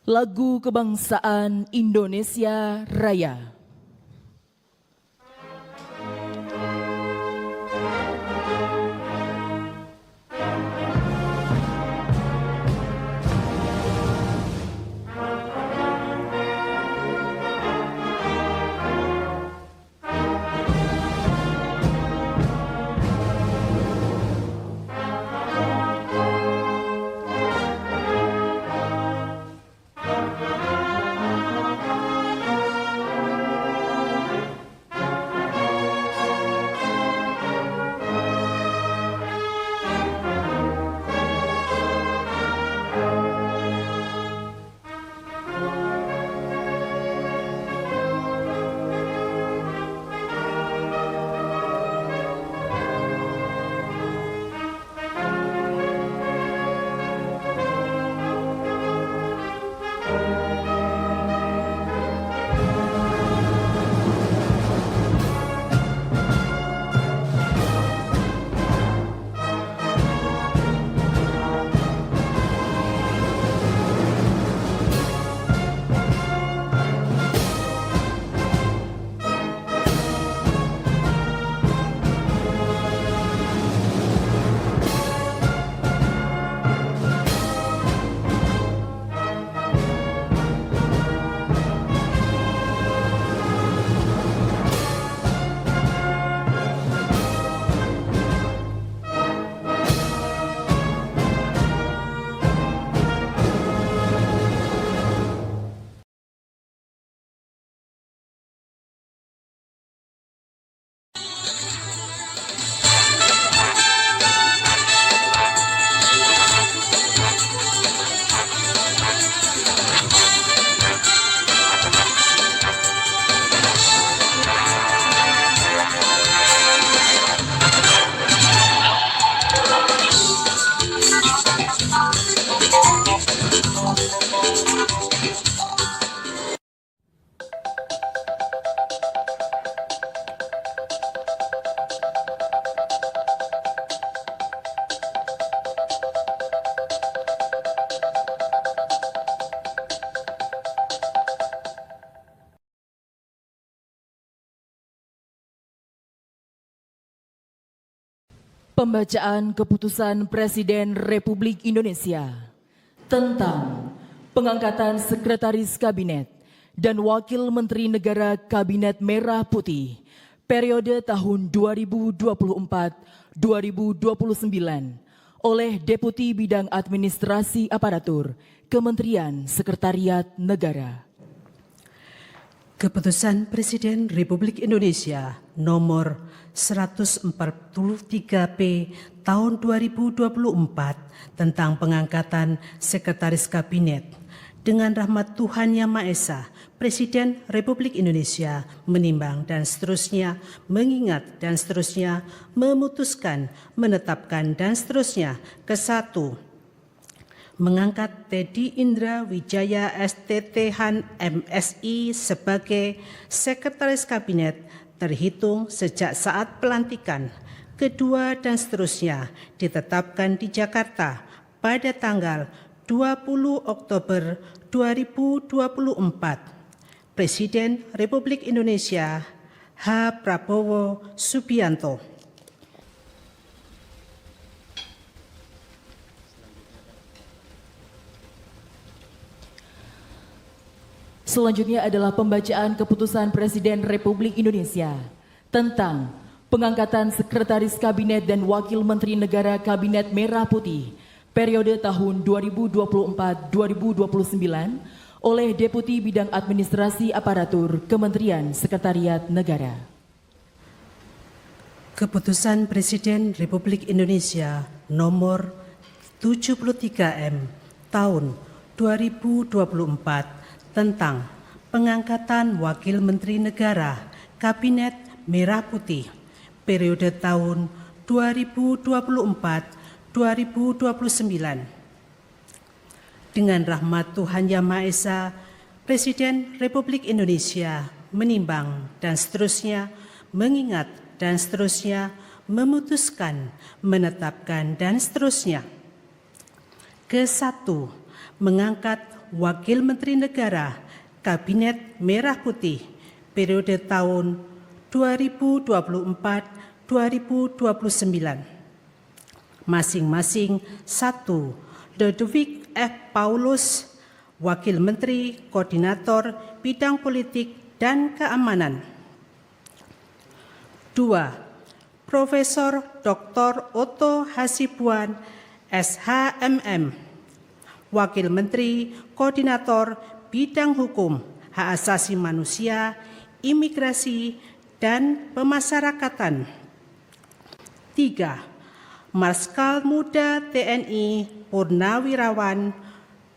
Lagu Kebangsaan Indonesia Raya. Pembacaan Keputusan Presiden Republik Indonesia tentang pengangkatan Sekretaris Kabinet dan Wakil Menteri Negara Kabinet Merah Putih periode tahun 2024-2029 oleh Deputi Bidang Administrasi Aparatur Kementerian Sekretariat Negara. Keputusan Presiden Republik Indonesia nomor 143P tahun 2024 tentang pengangkatan Sekretaris Kabinet. Dengan rahmat Tuhan Yang Maha Esa, Presiden Republik Indonesia menimbang dan seterusnya, mengingat dan seterusnya, memutuskan, menetapkan dan seterusnya. Ke-1, mengangkat Teddy Indra Wijaya STThan MSI sebagai Sekretaris Kabinet terhitung sejak saat pelantikan. Kedua dan seterusnya ditetapkan di Jakarta pada tanggal 20 Oktober 2024. Presiden Republik Indonesia H. Prabowo Subianto. Selanjutnya adalah pembacaan Keputusan Presiden Republik Indonesia tentang pengangkatan Sekretaris Kabinet dan Wakil Menteri Negara Kabinet Merah Putih periode tahun 2024-2029 oleh Deputi Bidang Administrasi Aparatur Kementerian Sekretariat Negara. Keputusan Presiden Republik Indonesia nomor 73M tahun 2024 tentang pengangkatan Wakil Menteri Negara Kabinet Merah Putih periode tahun 2024-2029. Dengan rahmat Tuhan Yang Maha Esa, Presiden Republik Indonesia menimbang dan seterusnya, mengingat dan seterusnya, memutuskan, menetapkan dan seterusnya. Ke-1, mengangkat Wakil Menteri Negara Kabinet Merah Putih periode tahun 2024-2029. Masing-masing 1. Dodovic F. Paulus, Wakil Menteri Koordinator Bidang Politik dan Keamanan. 2. Profesor Dr. Otto Hasibuan, SHMM, Wakil Menteri Koordinator Bidang Hukum, Hak Asasi Manusia, Imigrasi, dan Pemasyarakatan. 3. Marskal Muda TNI Purnawirawan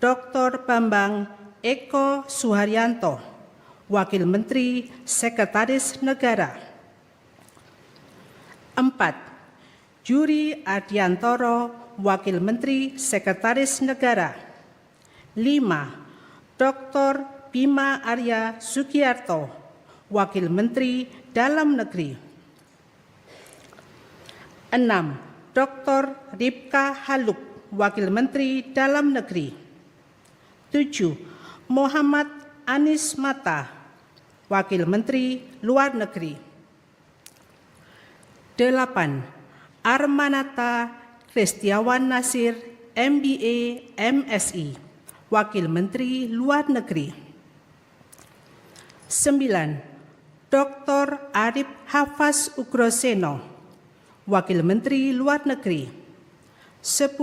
Dr. Bambang Eko Suharyanto, Wakil Menteri Sekretaris Negara. 4. Juri Adiantoro, Wakil Menteri Sekretaris Negara. 5. Dr. Bima Arya Sugiarto, Wakil Menteri Dalam Negeri. 6. Dr. Ripka Haluk, Wakil Menteri Dalam Negeri. 7. Muhammad Anies Mata, Wakil Menteri Luar Negeri. 8. Armanata Kristiawan Nasir, MBA, MSI, Wakil Menteri Luar Negeri. 9. Dr. Arif Hafaz Ugroseno, Wakil Menteri Luar Negeri. 10.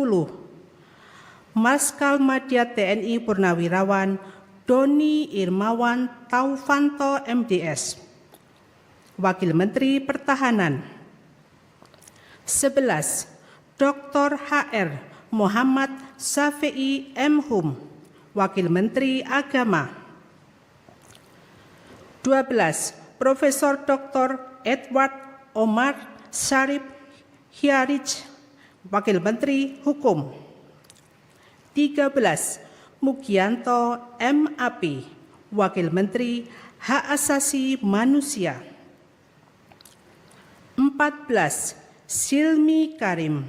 Marskal Madya TNI Purnawirawan Doni Irmawan Taufanto, MDS, Wakil Menteri Pertahanan. 11. Dr. HR Muhammad Syafi'i M. Hum, Wakil Menteri Agama. 12. Profesor Dr. Edward Omar Syarif Hiarij, Wakil Menteri Hukum. 13. Mugianto MAP, Wakil Menteri Hak Asasi Manusia. 14. Silmi Karim,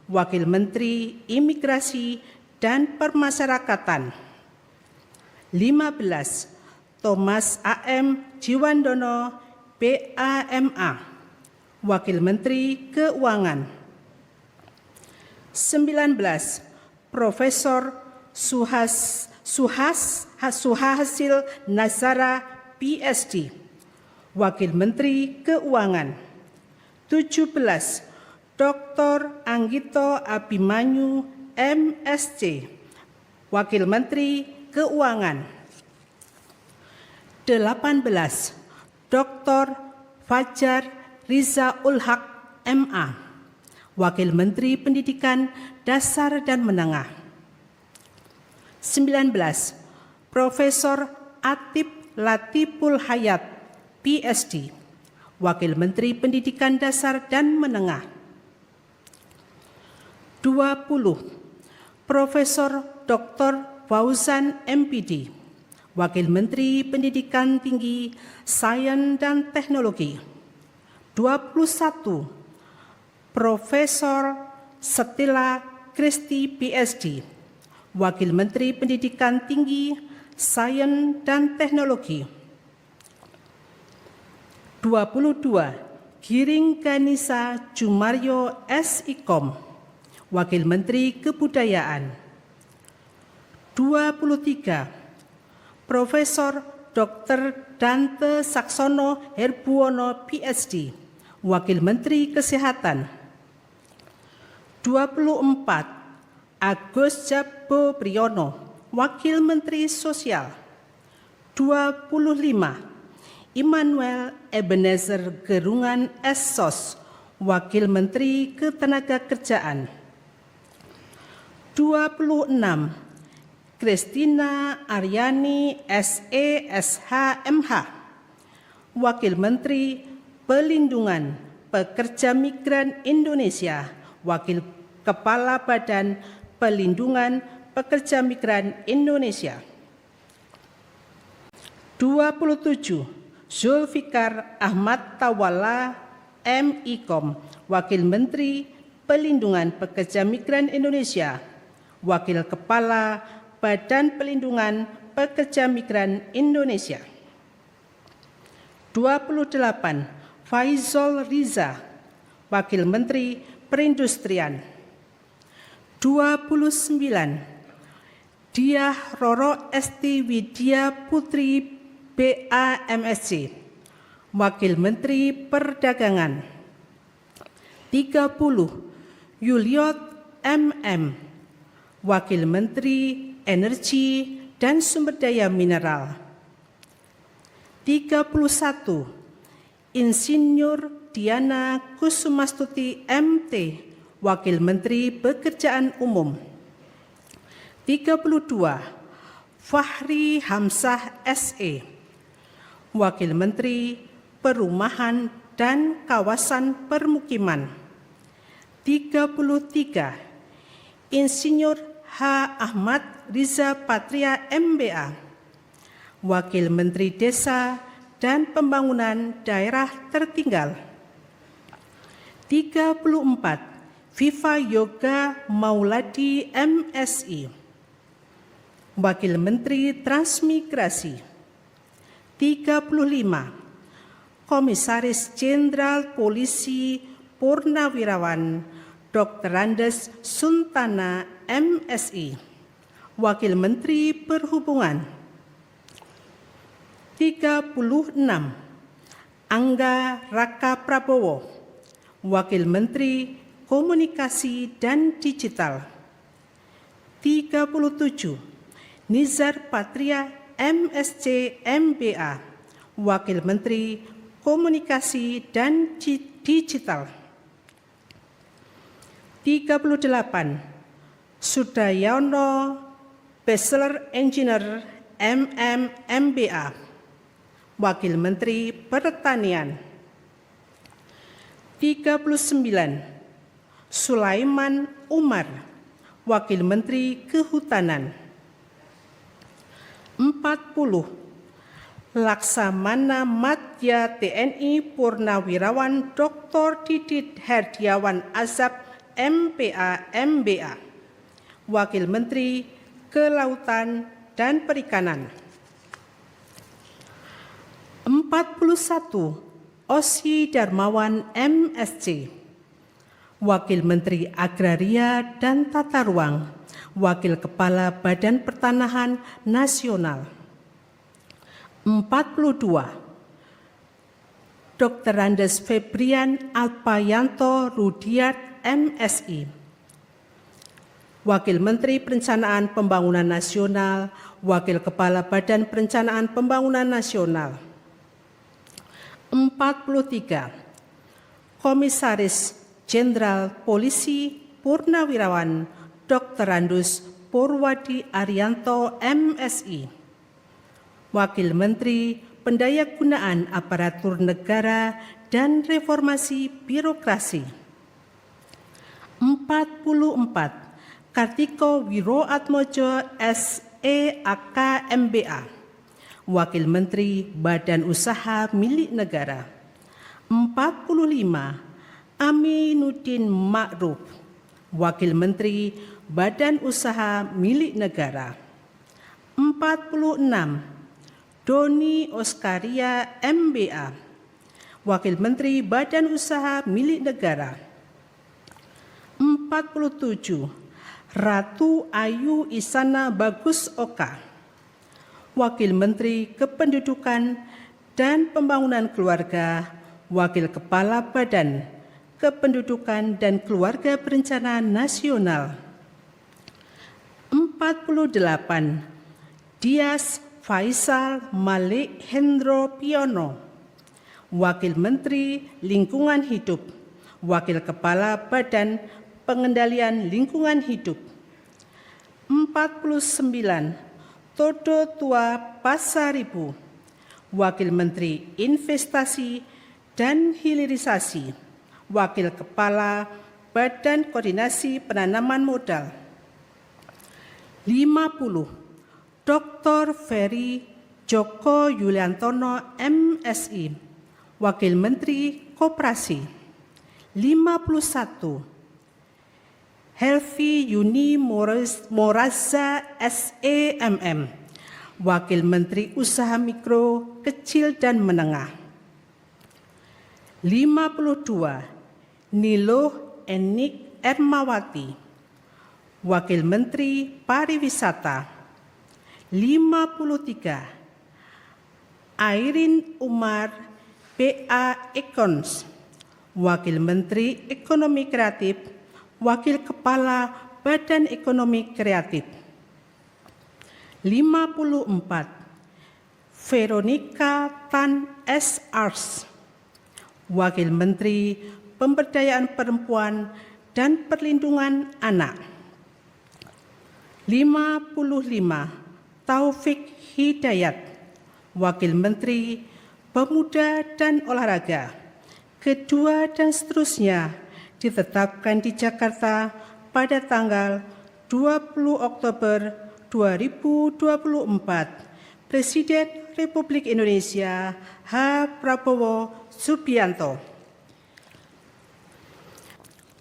Wakil Menteri Imigrasi dan Permasyarakatan. 15. Thomas A.M. Jiwandono, BAMA, Wakil Menteri Keuangan. 19. Profesor Suhasil Nazara, PSD, Wakil Menteri Keuangan. 17. Dr. Anggito Abimanyu, MSc, Wakil Menteri Keuangan. 18. Dr. Fajar Riza Ulhaq, MA, Wakil Menteri Pendidikan Dasar dan Menengah. 19. Profesor Atip Latiful Hayat, PSD, Wakil Menteri Pendidikan Dasar dan Menengah. 20. Profesor Dr. Fauzan MPD, Wakil Menteri Pendidikan Tinggi, Sains dan Teknologi. 21. Profesor Setila Kristi, PSD, Wakil Menteri Pendidikan Tinggi, Sains dan Teknologi. 22. Giring Ganisa Jumaryo SIKOM, Wakil Menteri Kebudayaan. 23. Profesor Dr. Dante Saksono Herbuwono, PSD, Wakil Menteri Kesehatan. 24. Agus Jabo Priyono, Wakil Menteri Sosial. 25. Immanuel Ebenezer Gerungan SSOS, Wakil Menteri Ketenagakerjaan. 26. Kristina Aryani SESHMH, Wakil Menteri Pelindungan Pekerja Migran Indonesia, Wakil Kepala Badan Pelindungan Pekerja Migran Indonesia. 27. Zulfikar Ahmad Tawala MIKOM, Wakil Menteri Pelindungan Pekerja Migran Indonesia, Wakil Kepala Badan Pelindungan Pekerja Migran Indonesia. 28. Faizol Riza, Wakil Menteri Perindustrian. 29. Diah Roro Esti Widya Putri BAMSC, Wakil Menteri Perdagangan. 30. Yuliot MM, Wakil Menteri Energi dan Sumber Daya Mineral. 31. Insinyur Diana Kusumastuti MT, Wakil Menteri Pekerjaan Umum. 32. Fahri Hamzah SE, Wakil Menteri Perumahan dan Kawasan Permukiman. 33. Insinyur H. Ahmad Riza Patria MBA, Wakil Menteri Desa dan Pembangunan Daerah Tertinggal. 34. Viva Yoga Mauladi MSI, Wakil Menteri Transmigrasi. 35. Komisaris Jenderal Polisi Purnawirawan Dr. Andes Suntana MSI, Wakil Menteri Perhubungan. 36. Angga Raka Prabowo, Wakil Menteri Komunikasi dan Digital. 37. Nizar Patria MSc MBA, Wakil Menteri Komunikasi dan Digital. 38. Sudayono Bachelor Engineer MBA, Wakil Menteri Pertanian. 39. Sulaiman Umar, Wakil Menteri Kehutanan. 40. Laksamana Madya TNI Purnawirawan Dr. Didit Herdiawan Azab MPA MBA, Wakil Menteri Kelautan dan Perikanan. 41. Osi Darmawan MSc, Wakil Menteri Agraria dan Tata Ruang, Wakil Kepala Badan Pertanahan Nasional. 42. Dr. Andes Febrian Alpayanto Rudiat MSI, Wakil Menteri Perencanaan Pembangunan Nasional, Wakil Kepala Badan Perencanaan Pembangunan Nasional. 43. Komisaris Jenderal Polisi Purnawirawan Dr. Andus Purwadi Arianto MSI, Wakil Menteri Pendayagunaan Aparatur Negara dan Reformasi Birokrasi. 44. Kartiko Wiroatmojo SEAK MBA, Wakil Menteri Badan Usaha Milik Negara. 45. Aminuddin Ma'ruf, Wakil Menteri Badan Usaha Milik Negara. 46. Doni Oskaria MBA, Wakil Menteri Badan Usaha Milik Negara. 47. Ratu Ayu Isana Bagus Oka, Wakil Menteri Kependudukan dan Pembangunan Keluarga, Wakil Kepala Badan Kependudukan dan Keluarga Berencana Nasional. 48. Dias Faisal Malik Hendro Piono, Wakil Menteri Lingkungan Hidup, Wakil Kepala Badan Pengendalian Lingkungan Hidup. 49. Todo Tua Pasaribu, Wakil Menteri Investasi dan Hilirisasi, Wakil Kepala Badan Koordinasi Penanaman Modal. 50. Dr. Ferry Joko Yuliantono MSI, Wakil Menteri Koperasi. 51. Helvi Yuni Moraza SEMM, Wakil Menteri Usaha Mikro, Kecil dan Menengah. 52, Niloh Enik Ermawati, Wakil Menteri Pariwisata. 53, Airin Umar PA Ekons, Wakil Menteri Ekonomi Kreatif, Wakil Kepala Badan Ekonomi Kreatif. 54, Veronica Tan S.Ars, Wakil Menteri Pemberdayaan Perempuan dan Perlindungan Anak. 55, Taufik Hidayat, Wakil Menteri Pemuda dan Olahraga. Kedua dan seterusnya ditetapkan di Jakarta pada tanggal 20 Oktober 2024. Presiden Republik Indonesia H. Prabowo Subianto.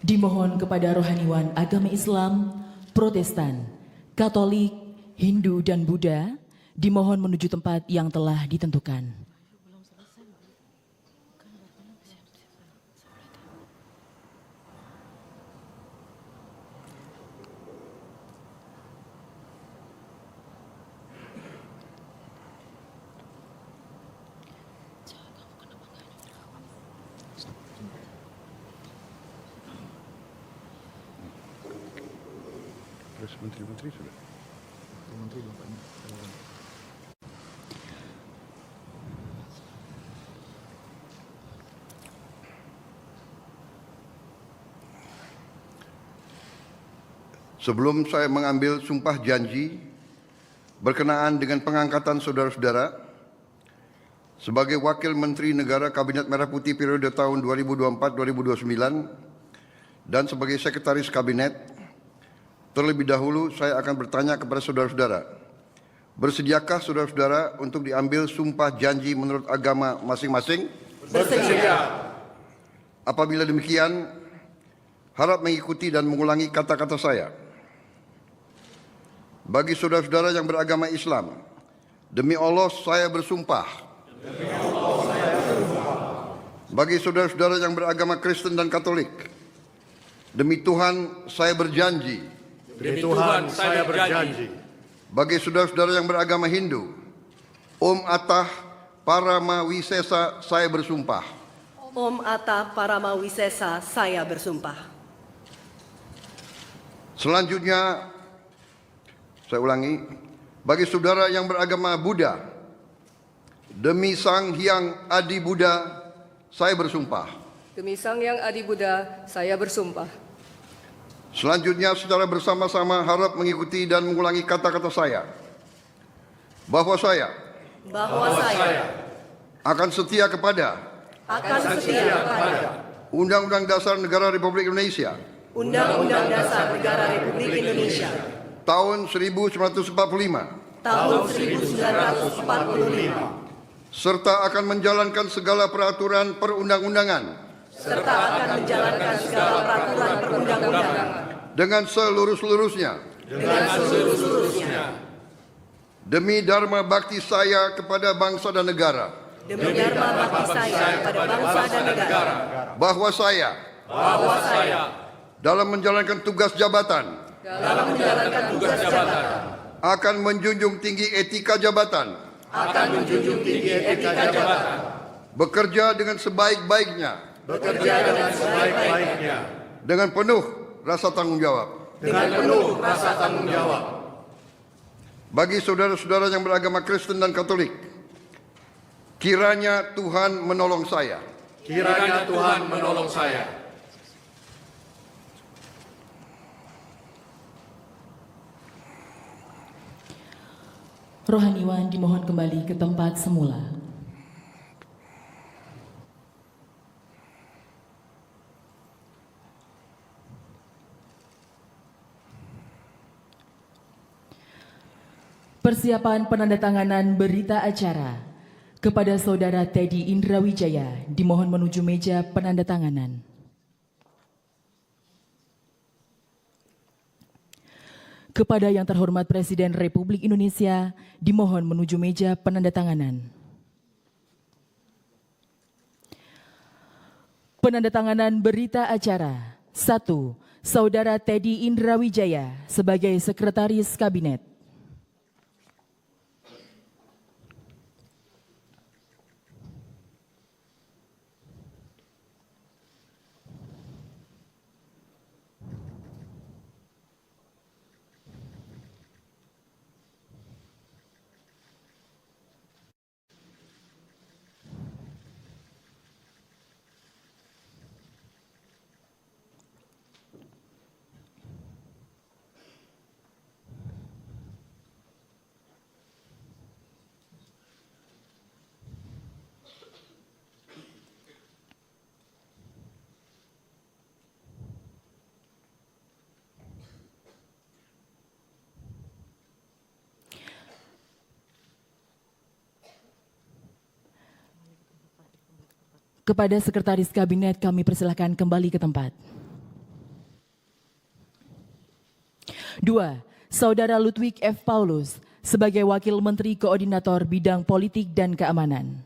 Dimohon kepada rohaniwan agama Islam, Protestan, Katolik, Hindu, dan Buddha, dimohon menuju tempat yang telah ditentukan. Terus menteri-menteri sudah. Menteri bapaknya. Sebelum saya mengambil sumpah janji berkenaan dengan pengangkatan saudara-saudara sebagai Wakil Menteri Negara Kabinet Merah Putih periode tahun 2024-2029 dan sebagai Sekretaris Kabinet, terlebih dahulu saya akan bertanya kepada saudara-saudara, bersediakah saudara-saudara untuk diambil sumpah janji menurut agama masing-masing? Bersedia. Apabila demikian, harap mengikuti dan mengulangi kata-kata saya. Bagi saudara-saudara yang beragama Islam, demi Allah saya bersumpah. Bagi saudara-saudara yang beragama Kristen dan Katolik, demi Tuhan saya berjanji. Demi Tuhan saya berjanji. Bagi saudara-saudara yang beragama Hindu, Om Atah Paramawisesa saya bersumpah. Om Atah Paramawisesa saya bersumpah. Selanjutnya, saya ulangi, bagi saudara yang beragama Buddha, demi Sang Hyang Adi Buddha, saya bersumpah. Demi Sang Hyang Adi Buddha, saya bersumpah. Selanjutnya, secara bersama-sama harap mengikuti dan mengulangi kata-kata saya. Bahwa saya akan setia kepada Undang-Undang Dasar Negara Republik Indonesia Undang-Undang Dasar Negara Republik Indonesia tahun 1945 serta akan menjalankan segala peraturan perundang-undangan dengan seluruh-seluruhnya demi dharma bakti saya kepada bangsa dan negara. Bahwa saya dalam menjalankan tugas jabatan akan menjunjung tinggi etika jabatan, bekerja dengan sebaik-baiknya, dengan penuh rasa tanggung jawab. Bagi saudara-saudara yang beragama Kristen dan Katolik, kiranya Tuhan menolong saya. Rohaniwan dimohon kembali ke tempat semula. Persiapan penandatanganan berita acara kepada Saudara Teddy Indrawijaya dimohon menuju meja penandatanganan. Kepada yang terhormat Presiden Republik Indonesia, dimohon menuju meja penandatanganan. Penandatanganan berita acara. 1. Saudara Teddy Indrawijaya sebagai Sekretaris Kabinet. Kepada Sekretaris Kabinet kami persilahkan kembali ke tempat. 2. Saudara Ludwig F. Paulus sebagai Wakil Menteri Koordinator Bidang Politik dan Keamanan.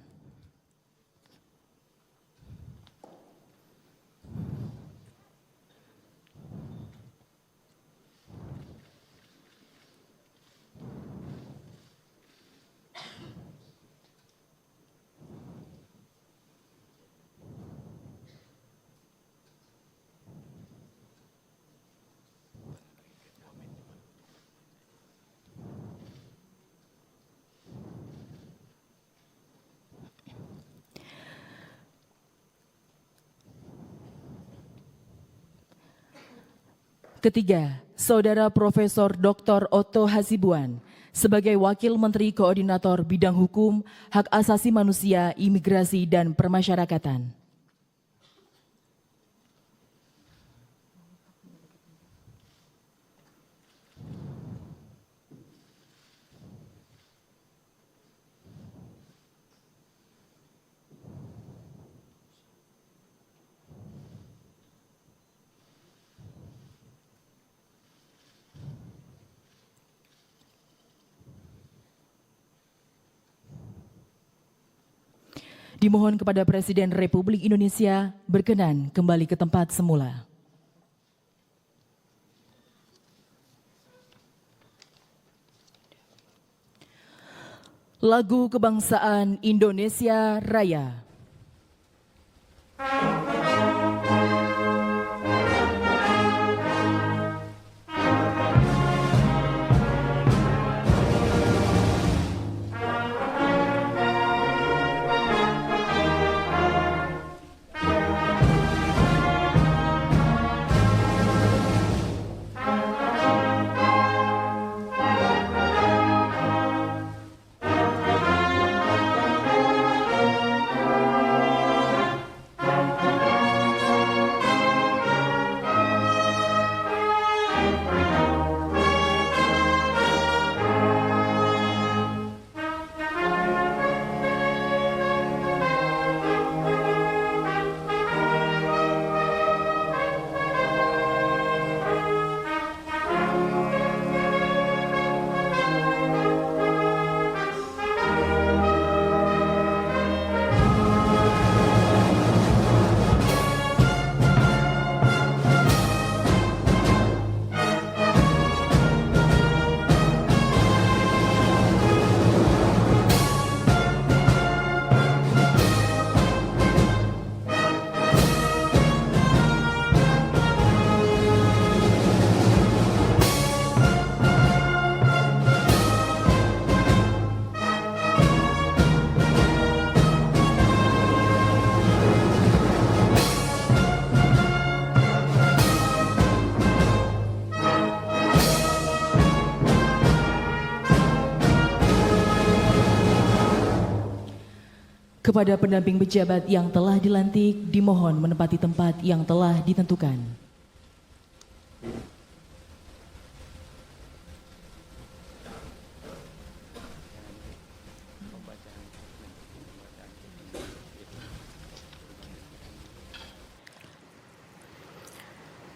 Ketiga, Saudara Profesor Dr. Otto Hasibuan sebagai Wakil Menteri Koordinator Bidang Hukum, Hak Asasi Manusia, Imigrasi, dan Permasyarakatan. Dimohon kepada Presiden Republik Indonesia berkenan kembali ke tempat semula. Lagu Kebangsaan Indonesia Raya. Kepada pendamping pejabat yang telah dilantik, dimohon menempati tempat yang telah ditentukan.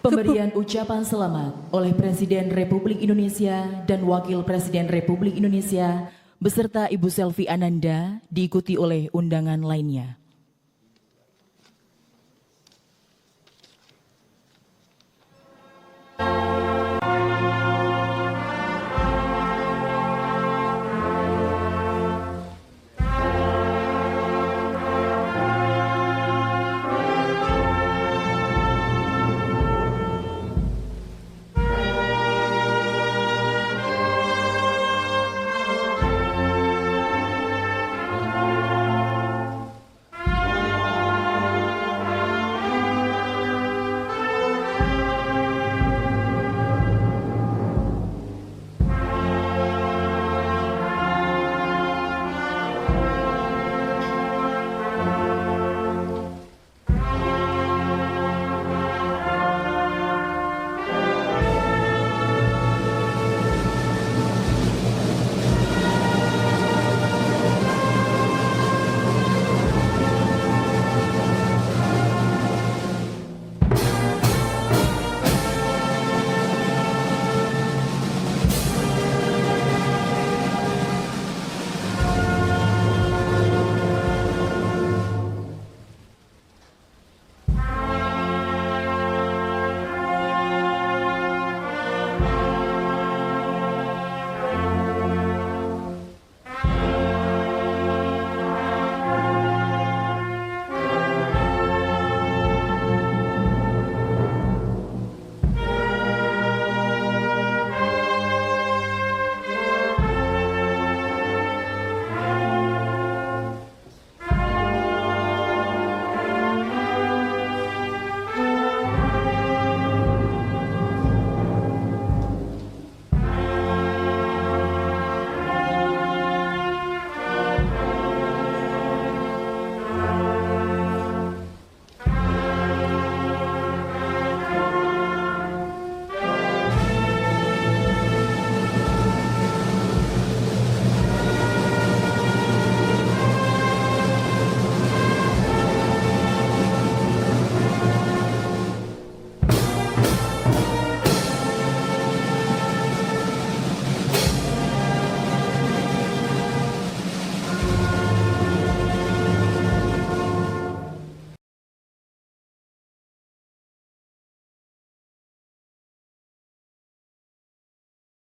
Pemberian ucapan selamat oleh Presiden Republik Indonesia dan Wakil Presiden Republik Indonesia beserta Ibu Selvi Ananda diikuti oleh undangan lainnya.